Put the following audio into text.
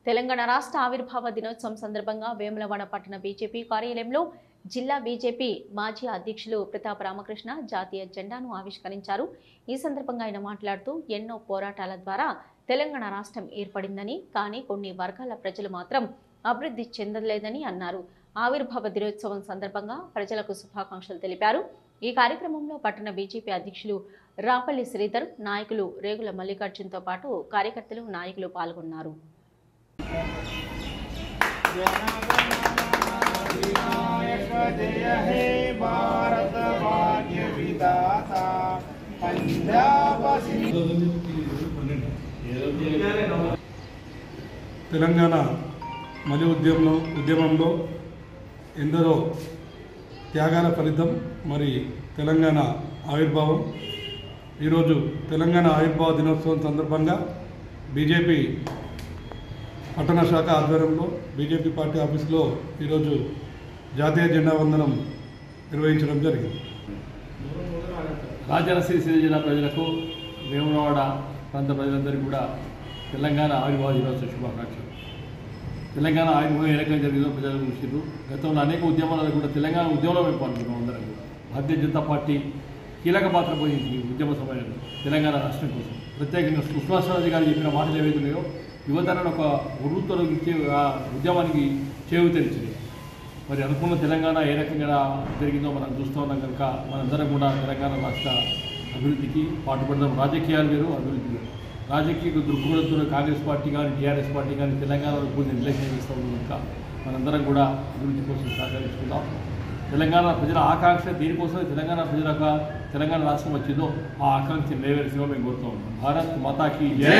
తెలంగాణ రాష్ట్ర ఆవిర్భావ దినోత్సవం సందర్భంగా వేములవాడ పట్టణ బీజేపీ కార్యాలయంలో జిల్లా బీజేపీ మాజీ అధ్యక్షులు ప్రతాప్ రామకృష్ణ జాతీయ జెండాను ఆవిష్కరించారు. ఈ సందర్భంగా ఆయన మాట్లాడుతూ ఎన్నో పోరాటాల ద్వారా తెలంగాణ రాష్ట్రం ఏర్పడిందని, కానీ కొన్ని వర్గాల ప్రజలు మాత్రం అభివృద్ధి చెందలేదని అన్నారు. ఆవిర్భావ దినోత్సవం సందర్భంగా ప్రజలకు శుభాకాంక్షలు తెలిపారు. ఈ కార్యక్రమంలో పట్టణ బీజేపీ అధ్యక్షులు రాపల్లి శ్రీధర్, నాయకులు రేగుల మల్లికార్జున్తో పాటు కార్యకర్తలు, నాయకులు పాల్గొన్నారు. తెలంగాణ మలి ఉద్యమంలో ఎందరో త్యాగాల ఫలితం మరి తెలంగాణ ఆవిర్భావం. ఈరోజు తెలంగాణ ఆవిర్భావ దినోత్సవం సందర్భంగా బీజేపీ పట్టణ శాఖ ఆధ్వర్యంలో బీజేపీ పార్టీ ఆఫీసులో ఈరోజు జాతీయ జెండా వందనం నిర్వహించడం జరిగింది. రాజన్న సిరిసిల్ల జిల్లా ప్రజలకు, వేములవాడ ప్రాంత ప్రజలందరికీ కూడా తెలంగాణ ఆవిర్భావ దినోత్సవ శుభాకాంక్షలు. తెలంగాణ ఆవిర్భావం ఏ రకంగా జరిగిందో ప్రజలు చూసారు. గతంలో అనేక ఉద్యమాలలో కూడా తెలంగాణ ఉద్యమంలో మేము పాల్గొన్నాం. అందరం కూడా భారతీయ జనతా పార్టీ కీలక పాత్ర పోయింది ఉద్యమ సమయంలో తెలంగాణ రాష్ట్రం కోసం. ప్రత్యేకంగా సుష్మా స్వరాజ్ గారు చెప్పిన మాటలు ఏవైతే ఉన్నాయో యువతను ఒక ఉర్రూతొలగించి ఆ ఉద్యమానికి చేయూతనిచ్చింది. మరి అనుకున్న తెలంగాణ ఏ రకంగా జరిగిందో మనం చూస్తూ ఉన్నాం కనుక మనందరం కూడా తెలంగాణ రాష్ట్ర అభివృద్ధికి పాటుపడదాం. రాజకీయాలు వేరు, అభివృద్ధి వేరు. రాజకీయ దృక్పథంతో కాంగ్రెస్ పార్టీ కానీ, టీఆర్ఎస్ పార్టీ కానీ తెలంగాణలో పూర్తి నిర్లక్ష్యం చేస్తూ ఉన్నాం కనుక మనందరం కూడా అభివృద్ధి కోసం సహకరించుకుందాం. తెలంగాణ ప్రజల ఆకాంక్ష దీనికోసమే తెలంగాణ రాష్ట్రం వచ్చిందో ఆ ఆకాంక్ష నెరవేర్చగా మేము కోరుతూ ఉన్నాం. భారత్ మాతాకి జై.